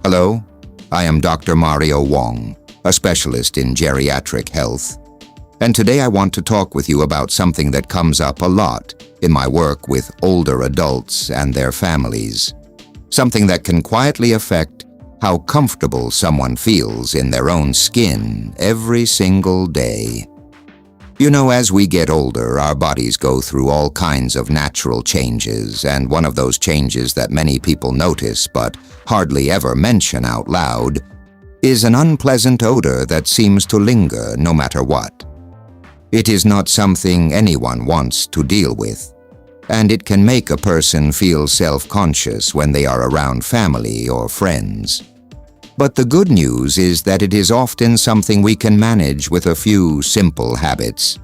Hello, I am Dr. Mario Wong, a specialist in geriatric health. And today I want to talk with you about something that comes up a lot in my work with older adults and their families. Something that can quietly affect how comfortable someone feels in their own skin every single day. You know, as we get older, our bodies go through all kinds of natural changes, and one of those changes that many people notice but hardly ever mention out loud is an unpleasant odor that seems to linger no matter what. It is not something anyone wants to deal with, and it can make a person feel self-conscious when they are around family or friends. But the good news is that it is often something we can manage with a few simple habits.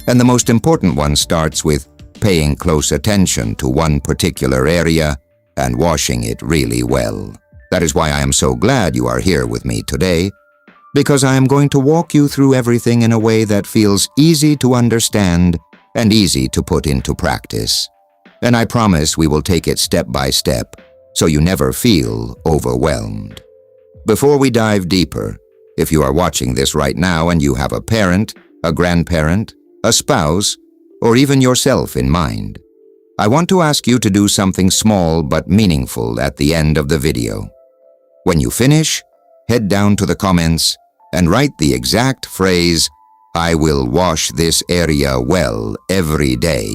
And the most important one starts with paying close attention to one particular area and washing it really well. That is why I am so glad you are here with me today, because I am going to walk you through everything in a way that feels easy to understand and easy to put into practice. And I promise we will take it step by step, so you never feel overwhelmed. Before we dive deeper, if you are watching this right now and you have a parent, a grandparent, a spouse, or even yourself in mind, I want to ask you to do something small but meaningful at the end of the video. When you finish, head down to the comments and write the exact phrase, "I will wash this area well every day."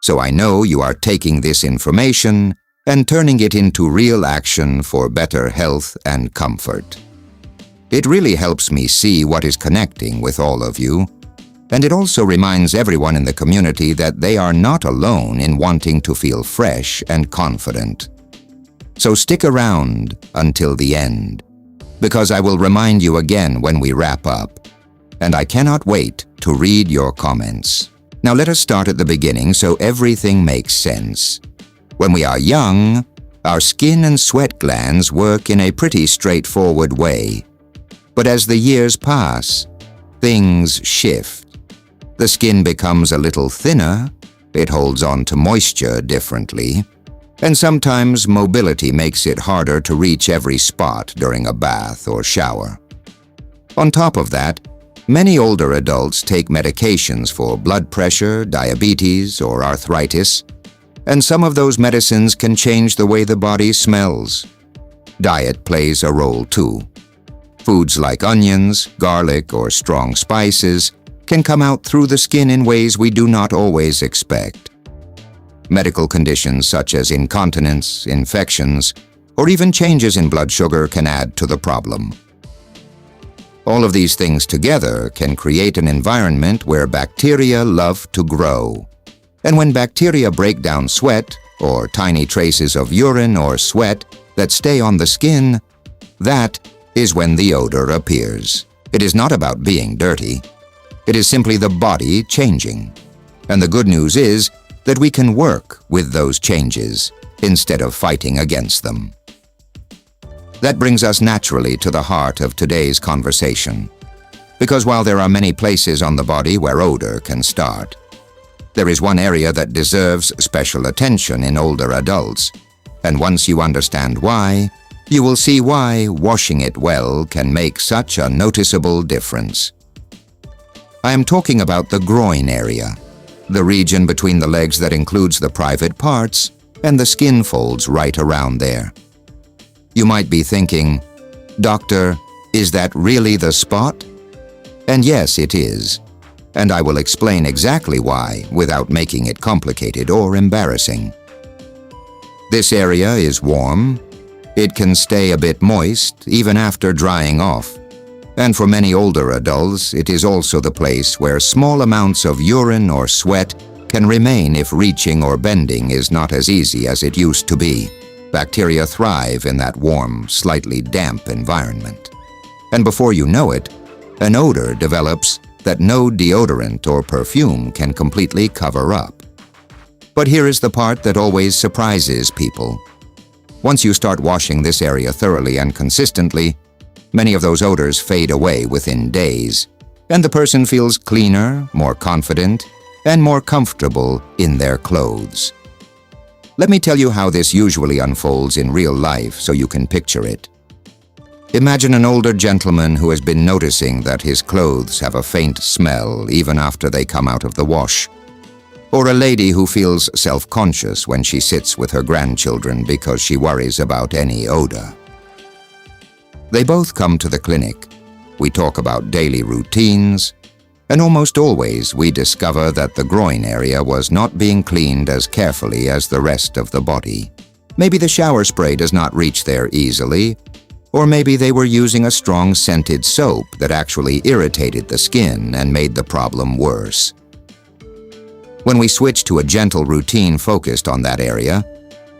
So I know you are taking this information and turning it into real action for better health and comfort. It really helps me see what is connecting with all of you, and it also reminds everyone in the community that they are not alone in wanting to feel fresh and confident. So stick around until the end, because I will remind you again when we wrap up, and I cannot wait to read your comments. Now let us start at the beginning so everything makes sense. When we are young, our skin and sweat glands work in a pretty straightforward way. But as the years pass, things shift. The skin becomes a little thinner, it holds on to moisture differently, and sometimes mobility makes it harder to reach every spot during a bath or shower. On top of that, many older adults take medications for blood pressure, diabetes, or arthritis, and some of those medicines can change the way the body smells. Diet plays a role too. Foods like onions, garlic, or strong spices can come out through the skin in ways we do not always expect. Medical conditions such as incontinence, infections, or even changes in blood sugar can add to the problem. All of these things together can create an environment where bacteria love to grow. And when bacteria break down sweat, or tiny traces of urine or sweat that stay on the skin, that is when the odor appears. It is not about being dirty. It is simply the body changing. And the good news is that we can work with those changes instead of fighting against them. That brings us naturally to the heart of today's conversation. Because while there are many places on the body where odor can start, there is one area that deserves special attention in older adults, and once you understand why, you will see why washing it well can make such a noticeable difference. I am talking about the groin area, the region between the legs that includes the private parts and the skin folds right around there. You might be thinking, "Doctor, is that really the spot?" And yes, it is. And I will explain exactly why without making it complicated or embarrassing. This area is warm. It can stay a bit moist even after drying off. And for many older adults, it is also the place where small amounts of urine or sweat can remain if reaching or bending is not as easy as it used to be. Bacteria thrive in that warm, slightly damp environment. And before you know it, an odor develops that no deodorant or perfume can completely cover up. But here is the part that always surprises people. Once you start washing this area thoroughly and consistently, many of those odors fade away within days, and the person feels cleaner, more confident, and more comfortable in their clothes. Let me tell you how this usually unfolds in real life so you can picture it. Imagine an older gentleman who has been noticing that his clothes have a faint smell even after they come out of the wash. Or a lady who feels self-conscious when she sits with her grandchildren because she worries about any odor. They both come to the clinic. We talk about daily routines, and almost always we discover that the groin area was not being cleaned as carefully as the rest of the body. Maybe the shower spray does not reach there easily, or maybe they were using a strong scented soap that actually irritated the skin and made the problem worse. When we switch to a gentle routine focused on that area,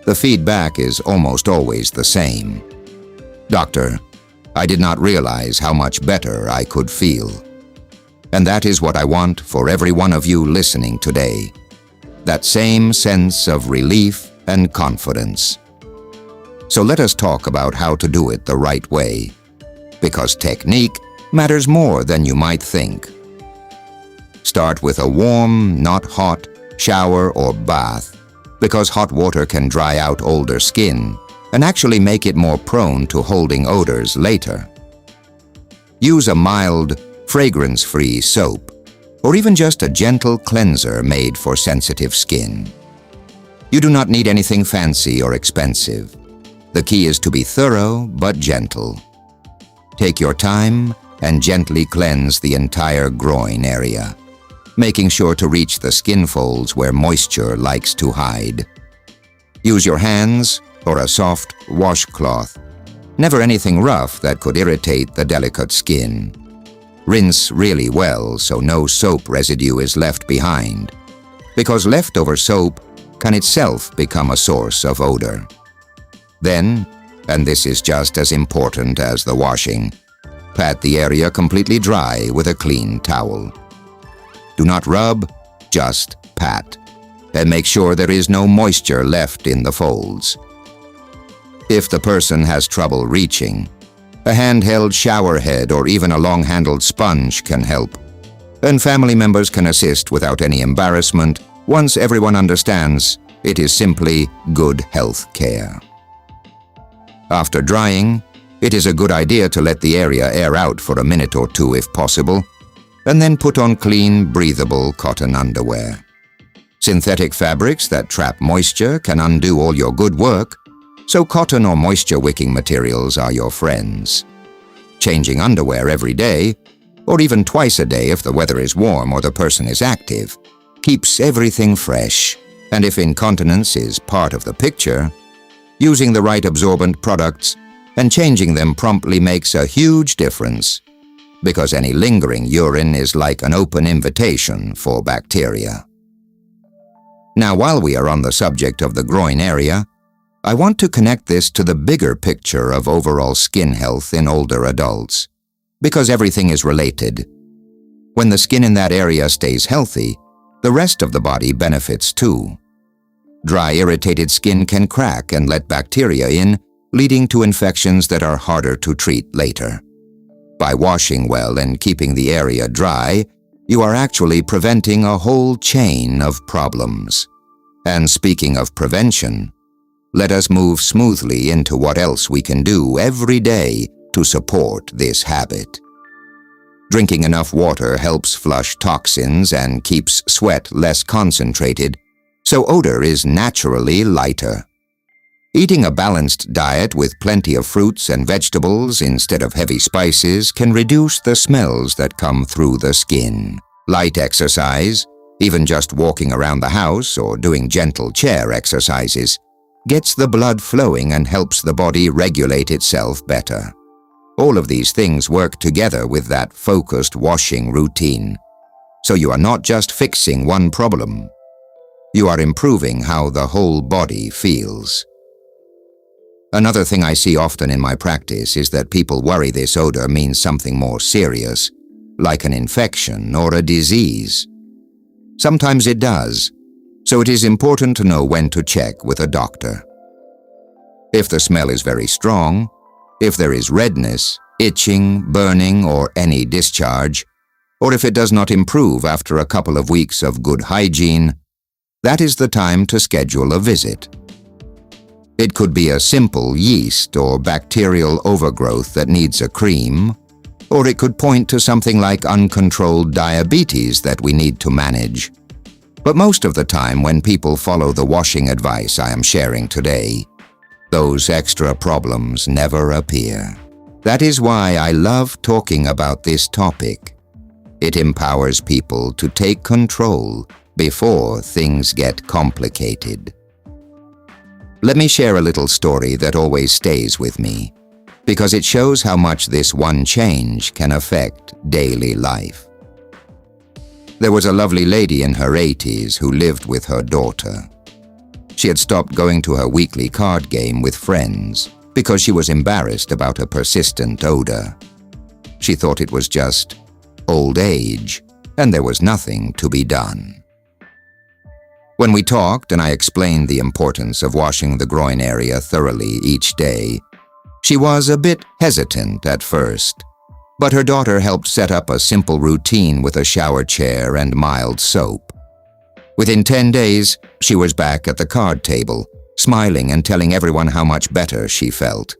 the feedback is almost always the same. Doctor, I did not realize how much better I could feel. And that is what I want for every one of you listening today. That same sense of relief and confidence. So let us talk about how to do it the right way, because technique matters more than you might think. Start with a warm, not hot, shower or bath, because hot water can dry out older skin and actually make it more prone to holding odors later. Use a mild, fragrance-free soap, or even just a gentle cleanser made for sensitive skin. You do not need anything fancy or expensive. The key is to be thorough but gentle. Take your time and gently cleanse the entire groin area, making sure to reach the skin folds where moisture likes to hide. Use your hands or a soft washcloth. Never anything rough that could irritate the delicate skin. Rinse really well so no soap residue is left behind, because leftover soap can itself become a source of odor. Then, and this is just as important as the washing, pat the area completely dry with a clean towel. Do not rub, just pat, and make sure there is no moisture left in the folds. If the person has trouble reaching, a handheld shower head or even a long-handled sponge can help, and family members can assist without any embarrassment once everyone understands it is simply good health care. After drying, it is a good idea to let the area air out for a minute or two if possible, and then put on clean, breathable cotton underwear. Synthetic fabrics that trap moisture can undo all your good work, so cotton or moisture-wicking materials are your friends. Changing underwear every day, or even twice a day if the weather is warm or the person is active, keeps everything fresh, and if incontinence is part of the picture, using the right absorbent products and changing them promptly makes a huge difference, because any lingering urine is like an open invitation for bacteria. Now, while we are on the subject of the groin area, I want to connect this to the bigger picture of overall skin health in older adults, because everything is related. When the skin in that area stays healthy, the rest of the body benefits too. Dry, irritated skin can crack and let bacteria in, leading to infections that are harder to treat later. By washing well and keeping the area dry, you are actually preventing a whole chain of problems. And speaking of prevention, let us move smoothly into what else we can do every day to support this habit. Drinking enough water helps flush toxins and keeps sweat less concentrated, so odor is naturally lighter. Eating a balanced diet with plenty of fruits and vegetables instead of heavy spices can reduce the smells that come through the skin. Light exercise, even just walking around the house or doing gentle chair exercises, gets the blood flowing and helps the body regulate itself better. All of these things work together with that focused washing routine. So you are not just fixing one problem. You are improving how the whole body feels. Another thing I see often in my practice is that people worry this odor means something more serious, like an infection or a disease. Sometimes it does, so it is important to know when to check with a doctor. If the smell is very strong, if there is redness, itching, burning, or any discharge, or if it does not improve after a couple of weeks of good hygiene, that is the time to schedule a visit. It could be a simple yeast or bacterial overgrowth that needs a cream, or it could point to something like uncontrolled diabetes that we need to manage. But most of the time when people follow the washing advice I am sharing today, those extra problems never appear. That is why I love talking about this topic. It empowers people to take control before things get complicated. Let me share a little story that always stays with me, because it shows how much this one change can affect daily life. There was a lovely lady in her 80s who lived with her daughter. She had stopped going to her weekly card game with friends because she was embarrassed about a persistent odor. She thought it was just old age, and there was nothing to be done. When we talked and I explained the importance of washing the groin area thoroughly each day, she was a bit hesitant at first, but her daughter helped set up a simple routine with a shower chair and mild soap. Within 10 days, she was back at the card table, smiling and telling everyone how much better she felt.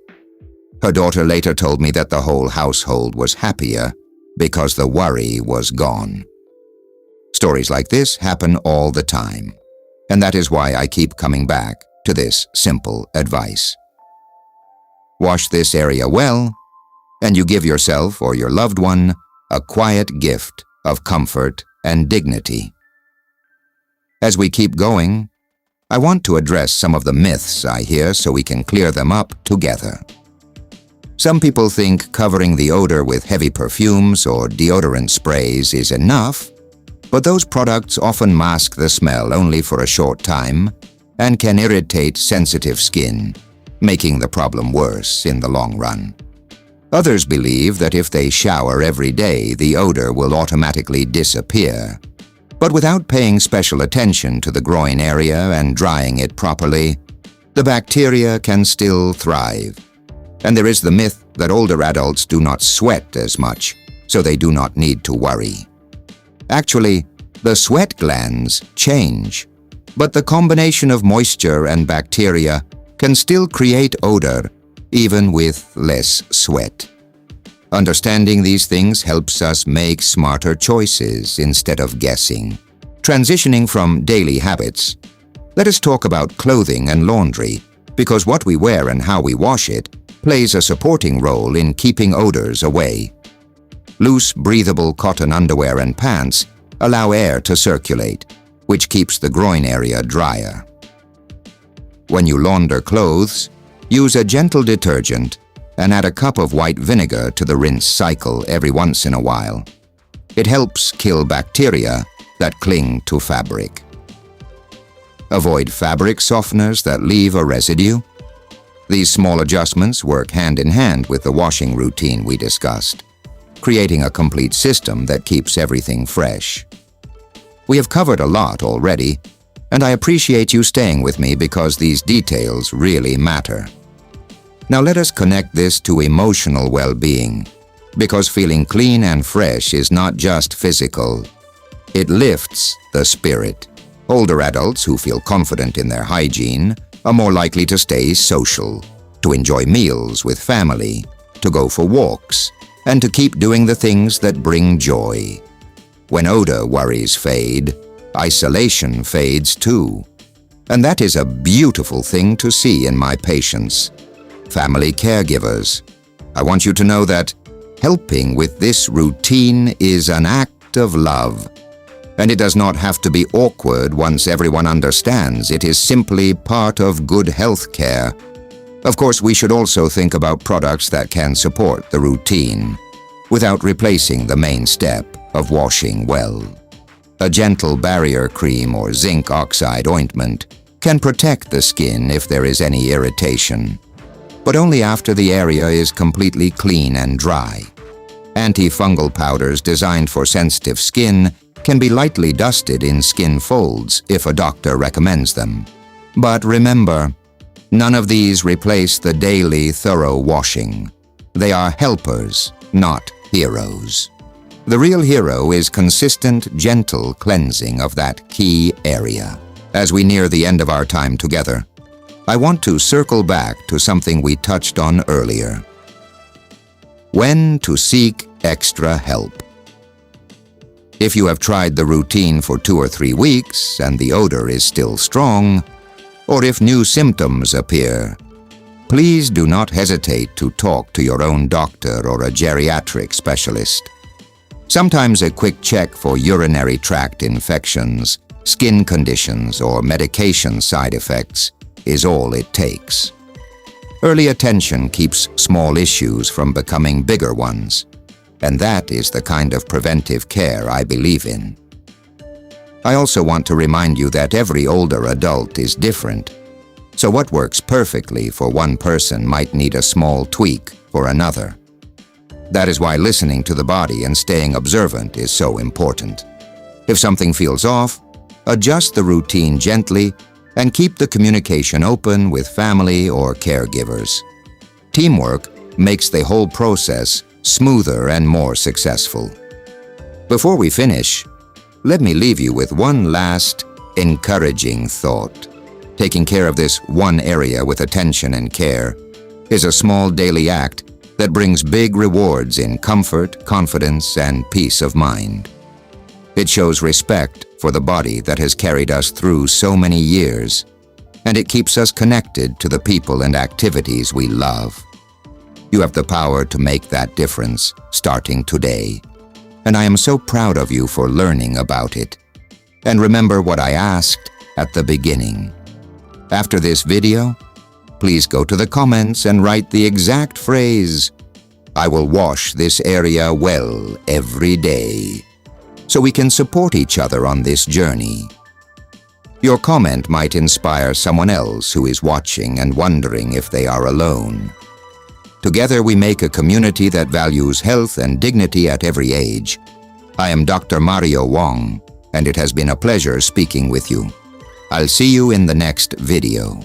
Her daughter later told me that the whole household was happier because the worry was gone. Stories like this happen all the time, and that is why I keep coming back to this simple advice. Wash this area well, and you give yourself or your loved one a quiet gift of comfort and dignity. As we keep going, I want to address some of the myths I hear so we can clear them up together. Some people think covering the odor with heavy perfumes or deodorant sprays is enough, but those products often mask the smell only for a short time and can irritate sensitive skin, making the problem worse in the long run. Others believe that if they shower every day, the odor will automatically disappear. But without paying special attention to the groin area and drying it properly, the bacteria can still thrive. And there is the myth that older adults do not sweat as much, so they do not need to worry. Actually, the sweat glands change, but the combination of moisture and bacteria can still create odor even with less sweat. Understanding these things helps us make smarter choices instead of guessing. Transitioning from daily habits, let us talk about clothing and laundry, because what we wear and how we wash it plays a supporting role in keeping odors away. Loose, breathable cotton underwear and pants allow air to circulate, which keeps the groin area drier. When you launder clothes, use a gentle detergent and add a cup of white vinegar to the rinse cycle every once in a while. It helps kill bacteria that cling to fabric. Avoid fabric softeners that leave a residue. These small adjustments work hand in hand with the washing routine we discussed, creating a complete system that keeps everything fresh. We have covered a lot already, and I appreciate you staying with me because these details really matter. Now let us connect this to emotional well-being, because feeling clean and fresh is not just physical. It lifts the spirit. Older adults who feel confident in their hygiene are more likely to stay social, to enjoy meals with family, to go for walks, and to keep doing the things that bring joy. When odor worries fade, isolation fades too. And that is a beautiful thing to see in my patients. Family caregivers, I want you to know that helping with this routine is an act of love. And it does not have to be awkward once everyone understands it is simply part of good health care. Of course, we should also think about products that can support the routine, without replacing the main step of washing well. A gentle barrier cream or zinc oxide ointment can protect the skin if there is any irritation, but only after the area is completely clean and dry. Antifungal powders designed for sensitive skin can be lightly dusted in skin folds if a doctor recommends them. But remember, none of these replace the daily thorough washing. They are helpers, not heroes. The real hero is consistent, gentle cleansing of that key area. As we near the end of our time together, I want to circle back to something we touched on earlier. When to seek extra help. If you have tried the routine for 2 or 3 weeks and the odor is still strong, or if new symptoms appear, please do not hesitate to talk to your own doctor or a geriatric specialist. Sometimes a quick check for urinary tract infections, skin conditions, or medication side effects is all it takes. Early attention keeps small issues from becoming bigger ones, and that is the kind of preventive care I believe in. I also want to remind you that every older adult is different, so what works perfectly for one person might need a small tweak for another. That is why listening to the body and staying observant is so important. If something feels off, adjust the routine gently and keep the communication open with family or caregivers. Teamwork makes the whole process smoother and more successful. Before we finish, let me leave you with one last encouraging thought. Taking care of this one area with attention and care is a small daily act that brings big rewards in comfort, confidence, and peace of mind. It shows respect for the body that has carried us through so many years, and it keeps us connected to the people and activities we love. You have the power to make that difference starting today, and I am so proud of you for learning about it. And remember what I asked at the beginning. After this video, please go to the comments and write the exact phrase, "I will wash this area well every day," so we can support each other on this journey. Your comment might inspire someone else who is watching and wondering if they are alone. Together we make a community that values health and dignity at every age. I am Dr. Mario Wong, and it has been a pleasure speaking with you. I'll see you in the next video.